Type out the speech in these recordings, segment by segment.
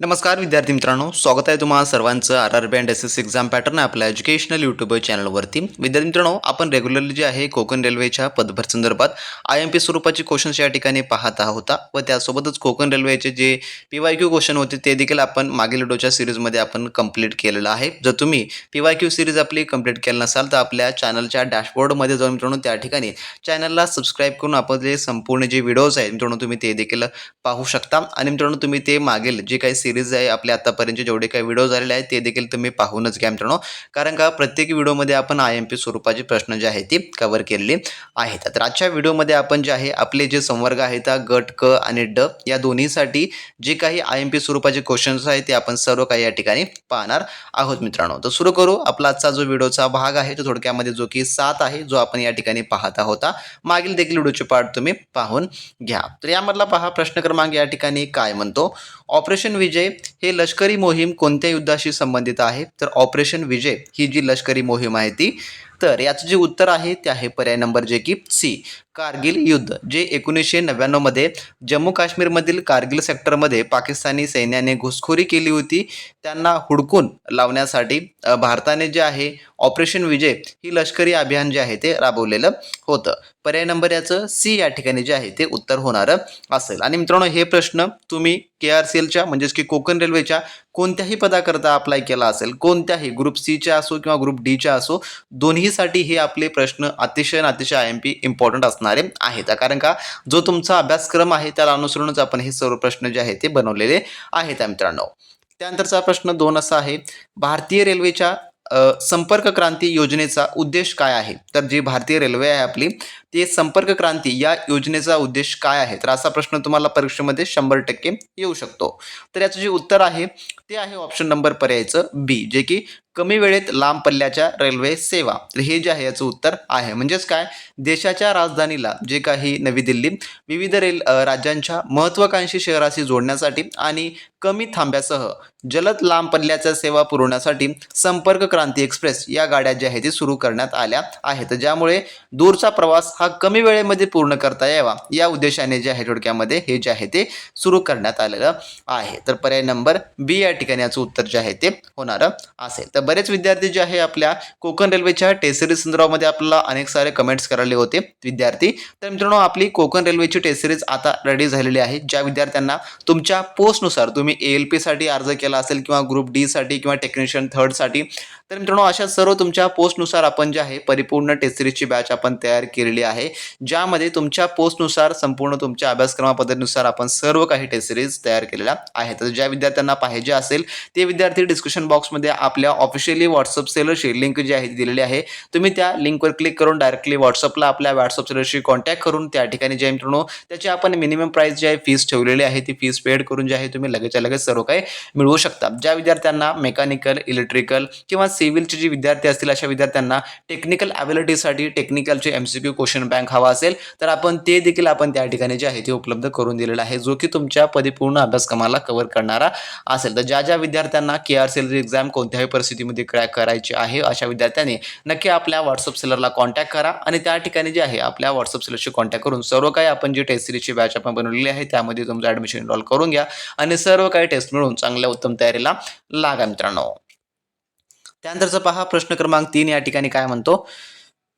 नमस्कार विद्यार्थी मित्रांनो, स्वागत आहे तुम्हा सर्वांचं RRB and SS exam pattern आपल्या एज्युकेशनल यूट्यूब चॅनलवरती. विद्यार्थी मित्रांनो, आपण रेग्युलरली जे आहे कोकण रेल्वेच्या पदभरती संदर्भात IMP स्वरूपाचे क्वेश्चन्स या ठिकाणी पाहत आहोत व त्यासोबतच कोकण रेल्वेचे जे PYQ क्वेश्चन होते ते देखील आपण मागील व्हिडिओच्या सिरीजमध्ये आपण कंप्लीट केलेलं आहे. जर तुम्ही PYQ सिरीज आपली कंप्लीट केली नसाल तर आपल्या चॅनलच्या डॅशबोर्डमध्ये जाऊन मित्रांनो त्या ठिकाणी चॅनलला सबस्क्राईब करून आपले संपूर्ण जे व्हिडिओज आहेत मित्रांनो तुम्ही ते देखील पाहू शकता आणि मित्रांनो तुम्ही ते मागील जे काही सिरीज आहे आपल्या आतापर्यंत जेवढे काही व्हिडिओ झालेले आहेत ते देखील तुम्ही पाहूनच घ्या मित्रांनो, कारण का प्रत्येक व्हिडिओमध्ये आपण IMP स्वरूपाचे प्रश्न जे आहेत ते कव्हर केलेले आहेत. तर आजच्या व्हिडिओमध्ये आपण जे आहे आपले जे संवर्ग आहेत गट क आणि ड या दोन्हीसाठी जे काही IMP स्वरूपाचे क्वेश्चन्स आहेत ते आपण सर्व काही या ठिकाणी पाहणार आहोत मित्रांनो. तर सुरू करू. आपला आजचा जो व्हिडिओचा भाग आहे तो थोडक्यामध्ये जो की 7 आहे जो आपण या ठिकाणी पाहत आहोत. मागील देखील व्हिडिओचे पार्ट तुम्ही पाहून घ्या. तर यामधला पहा प्रश्न क्रमांक या ठिकाणी काय म्हणतो, ऑपरेशन विजय हे लष्करी मोहीम कोणत्या युद्धाशी संबंधित आहे? तर ऑपरेशन विजय ही जी लष्करी मोहीम आहे ती, तर याचं जे उत्तर आहे ते आहे पर्याय नंबर जे की सी, कारगिल युद्ध, जे 1999 मध्ये जम्मू काश्मीरमधील कारगिल सेक्टरमध्ये पाकिस्तानी सैन्याने घुसखोरी केली होती. त्यांना हुडकून लावण्यासाठी भारताने जे आहे ऑपरेशन विजय ही लष्करी अभियान जे आहे ते राबवलेलं होतं. पर्याय नंबर याचं सी या ठिकाणी जे आहे ते उत्तर होणार असेल. आणि मित्रांनो हे प्रश्न तुम्ही KRCLच्या म्हणजेच की कोकण रेल्वेच्या कोणत्याही पदाकरता अप्लाय केला असेल, कोणत्याही ग्रुप सीच्या असो किंवा ग्रुप डीच्या असो, दोन्हीसाठी हे आपले प्रश्न अतिशय IMP इम्पॉर्टंट असणारे आहेत. कारण का जो तुमचा अभ्यासक्रम आहे त्याला अनुसरूनच आपण हे सर्व प्रश्न जे आहेत ते बनवलेले आहेत मित्रांनो. त्यानंतरचा प्रश्न 2 असा आहे, भारतीय रेल्वेच्या संपर्क क्रांती योजनेचा उद्देश काय आहे? तर जी भारतीय रेल्वे आहे आपली ते संपर्क क्रांती या योजनेचा उद्देश काय आहे? तर असा प्रश्न तुम्हाला परीक्षेमध्ये 100% येऊ शकतो. तर याचं जे उत्तर आहे ते आहे ऑप्शन नंबर पर्यायचं बी, जे की कमी वेळेत लांब पल्ल्याच्या रेल्वे सेवा. तर हे जे आहे याचं उत्तर आहे. म्हणजेच काय, देशाच्या राजधानीला जे काही नवी दिल्ली विविध राज्यांच्या महत्त्वाकांक्षी शहराशी जोडण्यासाठी आणि कमी थांब्यासह जलद लांब पल्ल्याच्या सेवा पुरवण्यासाठी संपर्क क्रांती एक्सप्रेस या गाड्या ज्या आहेत ते सुरू करण्यात आल्या आहेत, ज्यामुळे दूरचा प्रवास हा कमी वेळेमध्ये पूर्ण करता यावा या उद्देशाने जे आहे थोडक्यामध्ये हे जे आहे ते सुरू करण्यात आलेलं आहे. तर पर्याय नंबर बी या ठिकाणी याचं उत्तर जे आहे ते होणार असेल. तर बरेच विद्यार्थी जे आहे आपल्या कोकण रेल्वेच्या टेस्ट सिरीज संदर्भामध्ये आपल्याला अनेक सारे कमेंट्स करायले होते विद्यार्थी. तर मित्रांनो आपली कोकण रेल्वेची टेस्ट सिरीज आता रेडी झालेली आहे. ज्या विद्यार्थ्यांना तुमच्या पोस्टनुसार तुम्ही ALP साठी अर्ज केला असेल किंवा ग्रुप डी साठी किंवा टेक्निशियन थर्ड साठी, तर मित्रांनो अशा सर्व तुमच्या पोस्टनुसार आपण जे आहे परिपूर्ण टेस्ट सिरीजची बॅच आपण तयार केलेली आहे, ज्यामध्ये तुमच्या पोस्टनुसार संपूर्ण तुमच्या अभ्यासक्रमा पद्धतीनुसार आपण सर्व काही टेस्ट सिरीज तयार केलेल्या आहेत. तर ज्या विद्यार्थ्यांना पाहिजे असेल ते विद्यार्थी डिस्क्रिप्शन बॉक्समध्ये आपल्या ऑफिशियली व्हॉट्सअप सेलरशी लिंक जी आहे ती दिलेली आहे. तुम्ही त्या लिंकवर क्लिक करून डायरेक्टली व्हॉट्सअपला आपल्या व्हॉट्सअप सेलरशी कॉन्टॅक्ट करून त्या ठिकाणी जे मित्रांनो त्याची आपण मिनिमम प्राइस जी आहे फीस ठेवलेली आहे ती फीस पेड करून जे आहे तुम्ही लगेचच्या लगेच सर्व काही मिळवू शकता. ज्या विद्यार्थ्यांना मेकॅनिकल, इलेक्ट्रिकल किंवा सिव्हिलचे जे विद्यार्थी असतील अशा विद्यार्थ्यांना टेक्निकल ॲबिलिटीसाठी टेक्निकलचे MCQ क्वेश्चन बँक हवा असेल तर आपण ते देखील आपण त्या ठिकाणी जे आहे ते उपलब्ध करून दिलेलं आहे, जो की तुमच्या परिपूर्ण अभ्यासक्रमाला कव्हर करणारा असेल. तर ज्या विद्यार्थ्यांना KRCL एक्झाम कोणत्याही परिस्थितीमध्ये क्रॅक करायची आहे अशा विद्यार्थ्यांनी नक्की आपल्या व्हॉट्सअप सेलरला कॉन्टॅक्ट करा आणि त्या ठिकाणी जे आहे आपल्या व्हॉट्सअप सेलरशी कॉन्टॅक्ट करून सर्व काही आपण जी टेस्ट सिरीजची बॅच आपण बनवलेली आहे त्यामध्ये तुमचं ॲडमिशन इनरोल करून घ्या आणि सर्व काही टेस्ट मिळून चांगल्या उत्तम तयारीला लागा मित्रांनो. त्यानंतरचा पहा प्रश्न क्रमांक 3 या ठिकाणी काय म्हणतो,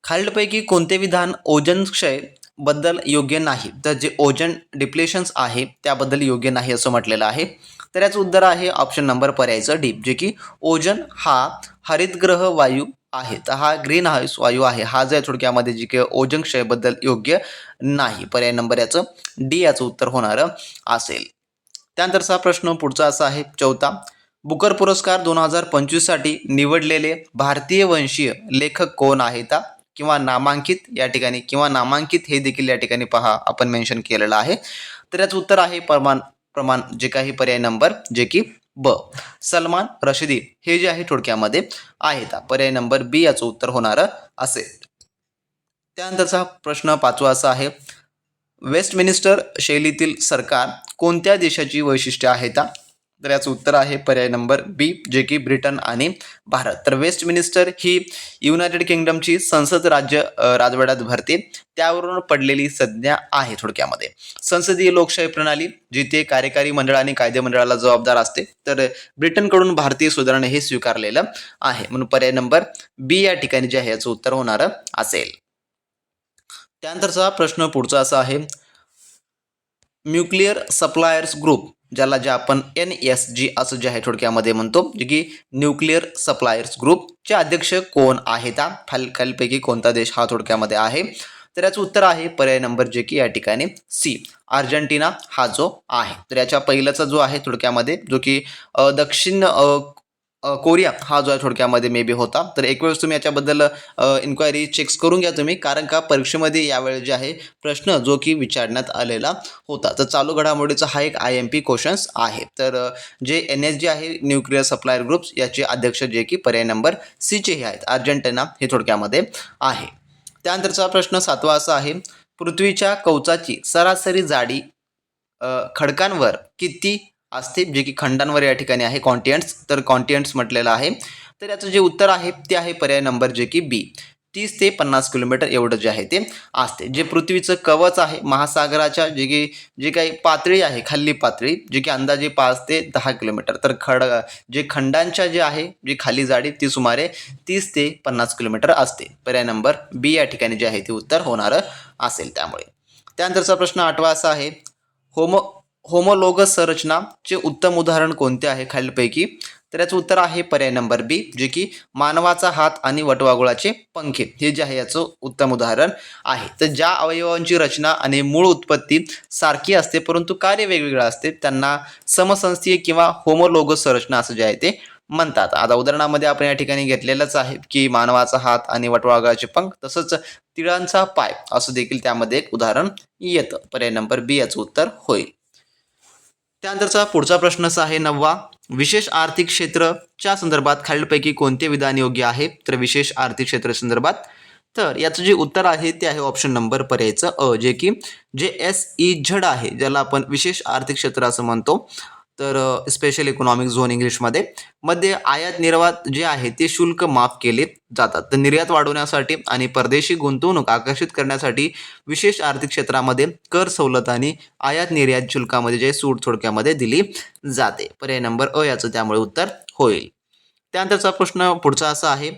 खालीलपैकी कोणते विधान ओझोन क्षय बद्दल योग्य नाही? तर जे ओझोन डिप्लेशन्स आहे त्याबद्दल योग्य नाही असं म्हटलेलं आहे. तर याचं उत्तर आहे ऑप्शन नंबर पर्यायचं डी, जे की ओझोन हा हरितगृह वायू आहे. तर हा ग्रीन हाऊस वायू आहे, हा जो थोडक्यामध्ये जी की ओझोन क्षयबद्दल योग्य नाही. पर्याय नंबर याचं डी याचं उत्तर होणार असेल. त्यानंतरचा प्रश्न पुढचा असा आहे 4था, बुकर पुरस्कार 2025 साठी निवडलेले भारतीय वंशीय लेखक कोण आहेत? किंवा नामांकित या ठिकाणी किंवा नामांकित हे देखील या ठिकाणी पहा आपण मेन्शन केलेलं आहे. तर याचं उत्तर आहे प्रमाण जे काही पर्याय नंबर जे की ब, सलमान रशिदी हे जे आहे थोडक्यामध्ये आहेत. पर्याय नंबर बी याचं उत्तर होणार असेल. त्यानंतरचा प्रश्न 5वा असा आहे, वेस्टमिनिस्टर शैलीतील सरकार कोणत्या देशाची वैशिष्ट्ये आहेत? तर याचं उत्तर आहे पर्याय नंबर बी, जे की ब्रिटन आणि भारत. तर वेस्टमिनिस्टर ही युनायटेड किंगडमची संसद राजवाड्यात भरते, त्यावरून पडलेली संज्ञा आहे थोडक्यामध्ये. संसदीय लोकशाही प्रणाली जिथे कार्यकारी मंडळ आणि कायदेमंडळाला जबाबदार असते, तर ब्रिटनकडून भारतीय सुधारणा हे स्वीकारलेलं आहे. म्हणून पर्याय नंबर बी या ठिकाणी जे आहे याचं उत्तर होणार असेल. त्यानंतरचा प्रश्न पुढचा असा आहे, न्यूक्लिअर सप्लायर्स ग्रुप ज्याला जे आपण NSG असं जे आहे थोडक्यामध्ये म्हणतो, जे की न्यूक्लिअर सप्लायर्स ग्रुपचे अध्यक्ष कोण आहेत? खालीलपैकी कोणता देश हा थोडक्यामध्ये आहे? तर याचं उत्तर आहे पर्याय नंबर जे की या ठिकाणी सी, अर्जेंटिना हा जो आहे. तर याच्या पहिल्याचा जो आहे थोडक्यामध्ये, जो की दक्षिण कोरिया हा जो आहे थोडक्यामध्ये मे बी होता. तर एक वेळेस तुम्ही याच्याबद्दल इन्क्वायरी चेक्स करून घ्या तुम्ही, कारण का परीक्षेमध्ये यावेळी जे आहे प्रश्न जो की विचारण्यात आलेला होता. तर चालू घडामोडीचा हा एक IMP क्वेश्चन्स आहे. तर जे NSG आहे न्यूक्लिअर सप्लायर ग्रुप्स याचे अध्यक्ष जे की पर्याय नंबर सीचे हे आहेत, अर्जेंटिना हे थोडक्यामध्ये आहे. त्यानंतरचा प्रश्न 7वा असा आहे, पृथ्वीच्या कवचाची सरासरी जाडी खडकांवर किती असते? जे की खंडांवर या ठिकाणी आहे कॉन्टिनेंट्स, तर कॉन्टिनेंट्स म्हटलेलं आहे. तर याचं जे उत्तर आहे ते आहे पर्याय नंबर जे की बी, 30 ते 50 किलोमीटर एवढं जे आहे ते असते. जे पृथ्वीचं कवच आहे महासागराच्या जे काही पातळी आहे, खाली पातळी जे की अंदाजे 5 ते 10 किलोमीटर, तर जे खंडांच्या जे आहे जी खाली जाडी ती सुमारे 30 ते 50 किलोमीटर असते. पर्याय नंबर बी या ठिकाणी जे आहे ते उत्तर होणार असेल. त्यामुळे त्यानंतरचा प्रश्न 8वा असा आहे, होमोलोगस संरचनाचे उत्तम उदाहरण कोणते आहे खालीलपैकी? तर याचं उत्तर आहे पर्याय नंबर बी, जे की मानवाचा हात आणि वटवाघुळाचे पंखे हे जे आहे याचं उत्तम उदाहरण आहे. तर ज्या अवयवांची रचना आणि मूळ उत्पत्ती सारखी असते परंतु कार्य वेगवेगळं असते त्यांना समसंस्थीय किंवा होमोलोगस संरचना असं जे आहे ते म्हणतात. आता उदाहरणामध्ये आपण या ठिकाणी घेतलेलंच आहे की मानवाचा हात आणि वटवाघुळाचे पंख, तसंच तिळांचा पाय असं देखील त्यामध्ये एक उदाहरण येतं. पर्याय नंबर बी याचं उत्तर होईल. त्यानंतरचा पुढचा प्रश्न असा आहे 9वा, विशेष आर्थिक क्षेत्रच्या संदर्भात खालीलपैकी कोणते विधान योग्य आहे? तर विशेष आर्थिक क्षेत्र संदर्भात, तर याचं जे उत्तर आहे ते आहे ऑप्शन नंबर पर्यायचं अ, जे SEZ आहे, ज्याला आपण विशेष आर्थिक क्षेत्र असं म्हणतो. तर स्पेशल इकॉनॉमिक झोन इंग्लिशमध्ये मध्ये आयात निर्यात जे आहे ते शुल्क माफ केले जातात. तर निर्यात वाढवण्यासाठी आणि परदेशी गुंतवणूक आकर्षित करण्यासाठी विशेष आर्थिक क्षेत्रामध्ये कर सवलत आणि आयात निर्यात शुल्कामध्ये जे सूट थोडक्यामध्ये दिली जाते. पर्याय नंबर अ याचं त्यामुळे उत्तर होईल. त्यानंतरचा प्रश्न पुढचा असा आहे,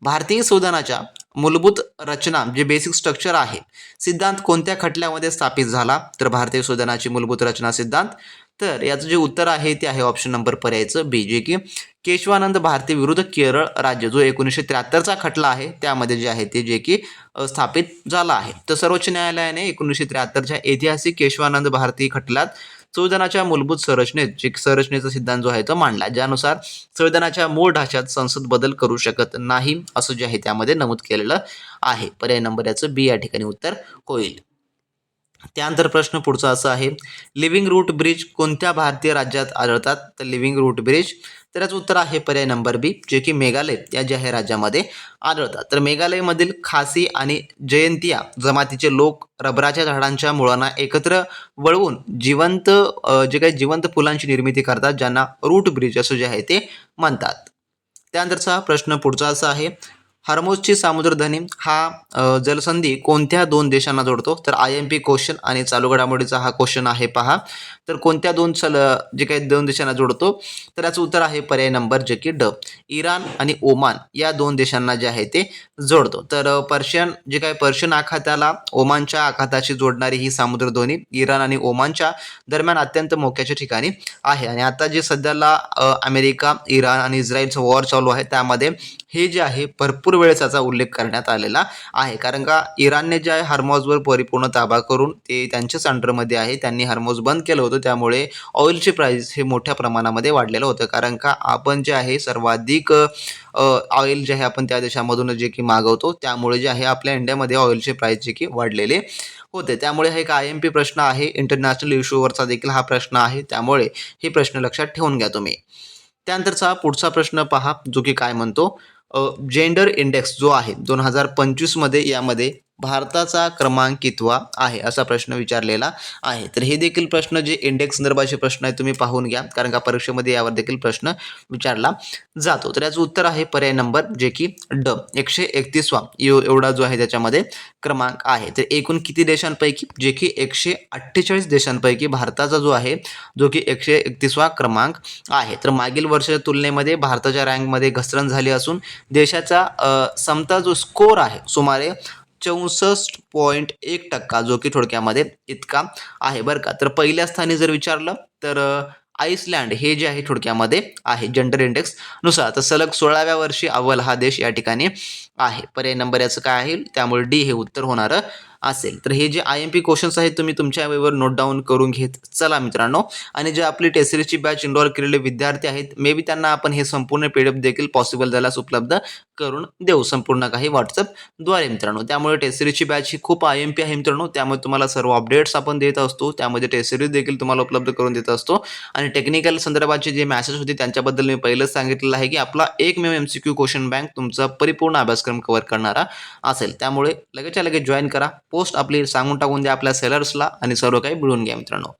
भारतीय संविधानाच्या मूलभूत रचना जे बेसिक स्ट्रक्चर आहे सिद्धांत कोणत्या खटल्यामध्ये स्थापित झाला? तर भारतीय संविधानाची मूलभूत रचना सिद्धांत, तर याचं जे उत्तर आहे ते आहे ऑप्शन नंबर पर्यायचं बी, जे की केशवानंद भारती विरुद्ध केरळ राज्य जो 1973चा खटला आहे त्यामध्ये जे आहे ते जे की स्थापित झाला आहे. तर सर्वोच्च न्यायालयाने 1973च्या ऐतिहासिक केशवानंद भारती खटल्यात संविधानाच्या मूलभूत संरचनेचा सिद्धांत जो आहे तो मांडला, ज्यानुसार संविधानाच्या मूळ ढाच्यात संसद बदल करू शकत नाही असं जे आहे त्यामध्ये नमूद केलेलं आहे. पर्याय नंबर याचं बी या ठिकाणी उत्तर होईल. त्यानंतर प्रश्न पुढचा असा आहे, लिव्हिंग रूट ब्रिज कोणत्या भारतीय राज्यात आढळतात? तर लिव्हिंग रूट ब्रिज, तर याचं उत्तर आहे पर्याय नंबर बी, जे की मेघालय या जे आहे राज्यामध्ये आढळतात. तर मेघालयमधील खासी आणि जयंतिया जमातीचे लोक रबराच्या झाडांच्या मुळांना एकत्र वळवून जे काही जिवंत फुलांची निर्मिती करतात, ज्यांना रूट ब्रिज असं जे आहे ते म्हणतात. त्यानंतरचा प्रश्न पुढचा असा आहे, हर्मोजची सामुद्रधनी हा जलसंधी कोणत्या 2 देशांना जोडतो? तर IMP क्वेश्चन आणि चालू घडामोडीचा हा क्वेश्चन आहे पहा. तर कोणत्या जे काही 2 देशांना जोडतो? तर याचं उत्तर आहे पर्याय नंबर जे की ड, इराण आणि ओमान या 2 देशांना जे आहे ते जोडतो. तर पर्शियन आखाताला ओमानच्या आखाताशी जोडणारी ही सामुद्रधुनी इराण आणि ओमानच्या दरम्यान अत्यंत मोक्याच्या ठिकाणी आहे. आणि आता जे सध्याला अमेरिका, इराण आणि इस्रायलचं वॉर चालू आहे त्यामध्ये हे जे आहे भरपूर वेळेस याचा उल्लेख करण्यात आलेला आहे, कारण का इराणने जे आहे हर्मोजवर परिपूर्ण ताबा करून ते त्यांच्याच अंडरमध्ये आहे, त्यांनी हर्मोज बंद केलं होतं, त्यामुळे ऑइलचे प्राइस हे मोठ्या प्रमाणामध्ये वाढलेलं होतं. कारण का आपण जे आहे सर्वाधिक ऑइल जे आहे आपण त्या देशामधून जे की मागवतो, त्यामुळे जे आहे आपल्या इंडियामध्ये ऑइलचे प्राइस जे की वाढलेले होते. त्यामुळे हा एक IMP प्रश्न आहे, इंटरनॅशनल इश्यूवरचा देखील हा प्रश्न आहे, त्यामुळे हे प्रश्न लक्षात ठेवून घ्या तुम्ही. त्यानंतरचा पुढचा प्रश्न पहा, जो की काय म्हणतो, जेंडर इंडेक्स जो आहे 2025 मध्ये यामध्ये भारताचा क्रमांक कितवा आहे असा प्रश्न विचारलेला आहे. तर हे देखील प्रश्न जे इंडेक्स संदर्भाचे प्रश्न आहे तुम्ही पाहून घ्या, कारण का परीक्षेमध्ये यावर देखील प्रश्न विचारला जातो. तर याचं उत्तर आहे पर्याय नंबर जे की ड 131वा एवढा जो आहे त्याच्यामध्ये क्रमांक आहे. तर एकूण किती देशांपैकी, जे की 148 देशांपैकी भारताचा जो आहे जो की 131वा क्रमांक आहे. तर मागील वर्षाच्या तुलनेमध्ये भारताच्या रँकमध्ये घसरण झाली असून देशाचा समता जो स्कोर आहे सुमारे 64.1% जो की थोडक्यामध्ये इतका आहे बरं का. तर पहिल्या स्थानी जर विचारलं तर आईसलँड हे जे आहे थोडक्यामध्ये आहे जेंडर इंडेक्स नुसार. तर सलग 16व्या वर्षी अव्वल हा देश या ठिकाणी आहे. पर्याय नंबर याचं काय आहे, त्यामुळे डी हे उत्तर होणारं असेल. तर हे जे IMP क्वेश्चन्स आहेत तुम्ही तुमच्या वेळेवर नोट डाऊन करून घेत चला मित्रांनो. आणि जे आपली टेस्ट सिरीजची बॅच इनरोल केलेले विद्यार्थी आहेत मे बी त्यांना आपण हे संपूर्ण PDF देखील पॉसिबल झाल्यास उपलब्ध करून देऊ संपूर्ण काही व्हॉट्सअपद्वारे मित्रांनो. त्यामुळे टेस्ट सिरीजची बॅच ही खूप IMP आहे मित्रांनो. त्यामुळे तुम्हाला सर्व अपडेट्स आपण देत असतो, त्यामध्ये टेस्ट सिरीज देखील तुम्हाला उपलब्ध करून देत असतो. आणि टेक्निकल संदर्भाचे जे मॅसेज होते त्यांच्याबद्दल मी पहिलंच सांगितलेलं आहे की आपला एकमेव MCQ क्वेश्चन बँक तुमचा परिपूर्ण अभ्यासक्रम कव्हर करणारा असेल. त्यामुळे लगेचच्या लगेच जॉईन करा, पोस्ट आपली सांगून टाकून द्या आपल्या सेलर्सला आणि सर्व काही मिळून घ्या मित्रांनो.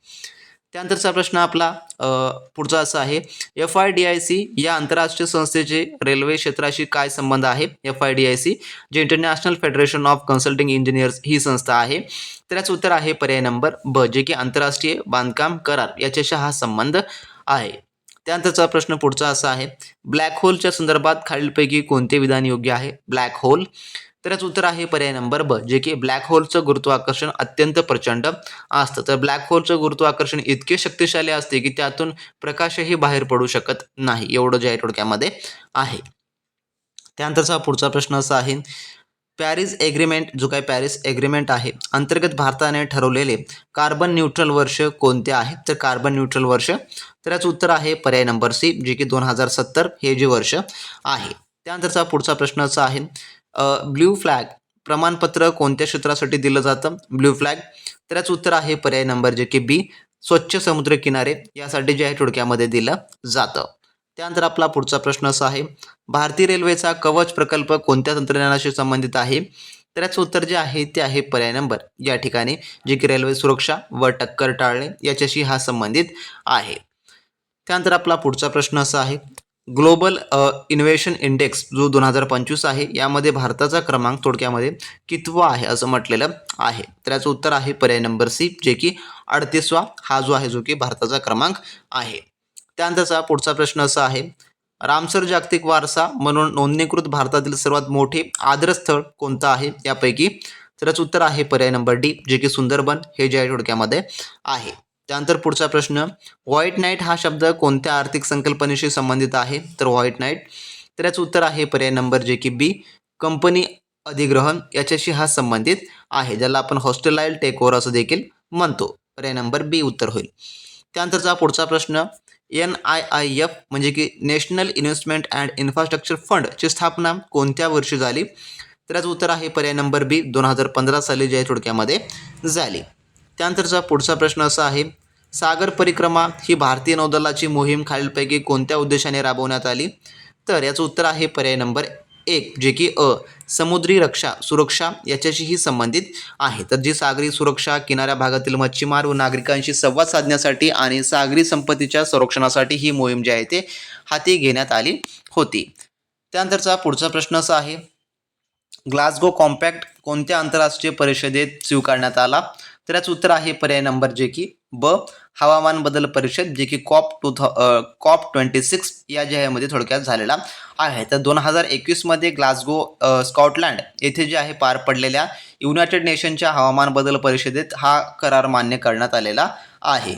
त्यानंतरचा प्रश्न आपला पुढचा असा आहे, FIDIC या आंतरराष्ट्रीय संस्थेचे रेल्वे क्षेत्राशी काय संबंध आहे. FIDIC जे International Federation of Consulting Engineers ही संस्था आहे. तर याचं उत्तर आहे पर्याय नंबर ब जे की आंतरराष्ट्रीय बांधकाम करार याच्याशी हा संबंध आहे. त्यानंतरचा प्रश्न पुढचा असा आहे, ब्लॅक होलच्या संदर्भात खालीलपैकी कोणते विधान योग्य आहे. ब्लॅक होल, तर याचं उत्तर आहे पर्याय नंबर ब जे की ब्लॅक होलचं गुरुत्वाकर्षण अत्यंत प्रचंड असतं. तर ब्लॅक होलचं गुरुत्वाकर्षण इतके शक्तिशाली असते की त्यातून प्रकाशही बाहेर पडू शकत नाही, एवढं जे आहे थोडक्यामध्ये आहे. त्यानंतरचा पुढचा प्रश्न असा आहे, पॅरिस एग्रीमेंट जो काही पॅरिस एग्रीमेंट आहे अंतर्गत भारताने ठरवलेले कार्बन न्यूट्रल वर्ष कोणते आहे. तर कार्बन न्यूट्रल वर्ष, तर याचं उत्तर आहे पर्याय नंबर सी जे की 2070 हे जे वर्ष आहे. त्यानंतरचा पुढचा प्रश्न असा आहे, ब्ल्यू फ्लॅग प्रमाणपत्र कोणत्या क्षेत्रासाठी दिलं जातं. ब्ल्यू फ्लॅग, तर याचं उत्तर आहे पर्याय नंबर जे की बी स्वच्छ समुद्र किनारे यासाठी जे आहे थोडक्यामध्ये दिलं जातं. त्यानंतर आपला पुढचा प्रश्न असा आहे, भारतीय रेल्वेचा कवच प्रकल्प कोणत्या तंत्रज्ञानाशी संबंधित आहे. तर याचं उत्तर जे आहे ते आहे पर्याय नंबर या ठिकाणी जे की रेल्वे सुरक्षा व टक्कर टाळणे याच्याशी हा संबंधित आहे. त्यानंतर आपला पुढचा प्रश्न असा आहे, ग्लोबल इनोव्हेशन इंडेक्स जो 2025 आहे यामध्ये भारताचा क्रमांक थोडक्यामध्ये कितवा आहे असं म्हटलेलं आहे. तर याचं उत्तर आहे पर्याय नंबर सी जे की 38वा हा जो आहे जो की भारताचा क्रमांक आहे. त्यानंतरचा पुढचा प्रश्न असा आहे, रामसर जागतिक वारसा म्हणून नोंदणीकृत भारतातील सर्वात मोठे आदरस्थळ कोणतं आहे यापैकी. तर याचं उत्तर आहे पर्याय नंबर डी जे की सुंदरबन हे जे आहे थोडक्यामध्ये आहे. त्यानंतर पुढचा प्रश्न, व्हाईट नाईट हा शब्द कोणत्या आर्थिक संकल्पनेशी संबंधित आहे. तर व्हाईट नाईट, तर याचं उत्तर आहे पर्याय नंबर जे की बी कंपनी अधिग्रहण याच्याशी हा संबंधित आहे, ज्याला आपण हॉस्टेलाइल टेकओव्हर असं देखील म्हणतो. पर्याय नंबर बी उत्तर होईल. त्यानंतरचा पुढचा प्रश्न, NIIF म्हणजे की नॅशनल इन्व्हेस्टमेंट अँड इन्फ्रास्ट्रक्चर फंडची स्थापना कोणत्या वर्षी झाली. तर याचं उत्तर आहे पर्याय नंबर बी 2015 साली जे आहे थोडक्यामध्ये झाली. त्यानंतरचा पुढचा प्रश्न असा आहे, सागर परिक्रमा ही भारतीय नौदलाची मोहीम खालीलपैकी कोणत्या उद्देशाने राबवण्यात आली. तर याचं उत्तर आहे पर्याय नंबर एक जे की समुद्री सुरक्षा याच्याशीही संबंधित आहे. तर जी सागरी सुरक्षा किनाऱ्या भागातील मच्छीमार व नागरिकांशी संवाद साधण्यासाठी आणि सागरी संपत्तीच्या संरक्षणासाठी ही मोहीम जी आहे ते हाती घेण्यात आली होती. त्यानंतरचा पुढचा प्रश्न असा आहे, ग्लासगो कॉम्पॅक्ट कोणत्या आंतरराष्ट्रीय परिषदेत स्वीकारण्यात आला. तर याचं उत्तर आहे पर्याय नंबर जे की ब हवामान बदल परिषद जे की COP26 या मध्ये थोडक्यात झालेला आहे. तर 2021 मध्ये ग्लासगो स्कॉटलँड येथे जे आहे पार पडलेल्या युनायटेड नेशनच्या हवामान बदल परिषदेत हा करार मान्य करण्यात आलेला आहे.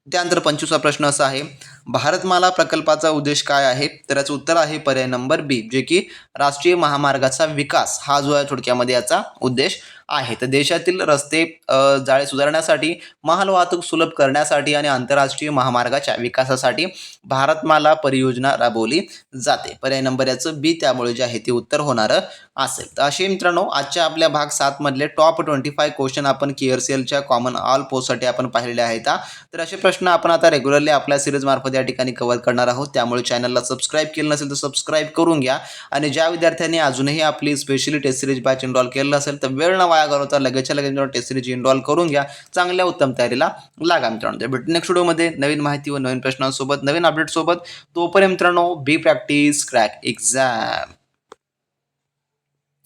त्यानंतर 25वा प्रश्न असा आहे, भारतमाला प्रकल्पाचा उद्देश काय आहे. तर याचं उत्तर आहे पर्याय नंबर बी जे की राष्ट्रीय महामार्गाचा विकास हा जो आहे थोडक्यामध्ये याचा उद्देश आहे. तर देशातील रस्ते जाळे सुधारण्यासाठी, माल वाहतूक सुलभ करण्यासाठी आणि आंतरराष्ट्रीय महामार्गाच्या विकासासाठी भारतमाला परियोजना राबवली जाते. पर्याय नंबर याचं बी त्यामुळे जे आहे ते उत्तर होणारं असेल. तर असे मित्रांनो आजच्या आपल्या भाग 7 मधले टॉप 25 क्वेश्चन आपण KRCLच्या कॉमन ऑल पोस्टसाठी आपण पाहिलेले आहेत. तर असे प्रश्न आपण आता रेग्युलरली आपल्या सिरीज मार्फत या ठिकाणी कव्हर करणार आहोत. त्यामुळे चॅनलला सबस्क्राईब केलं नसेल तर सबस्क्राईब करून घ्या. आणि ज्या विद्यार्थ्यांनी अजूनही आपली specially test series batch enroll केलेलं असेल तर वेळ न वाया घालवता लगेचच्या लगेच मित्रांनो टेस्ट सिरीज इनरोल करून घ्या. चांगल्या उत्तम तयारीला लागा मित्रांनो. तर भेटू नेक्स्ट व्हिडिओमध्ये नवीन माहिती व नवीन प्रश्नांसोबत, नवीन अपडेटसोबत. तोपर्यंत मित्रांनो बी प्रॅक्टिस क्रॅक एक्झाम.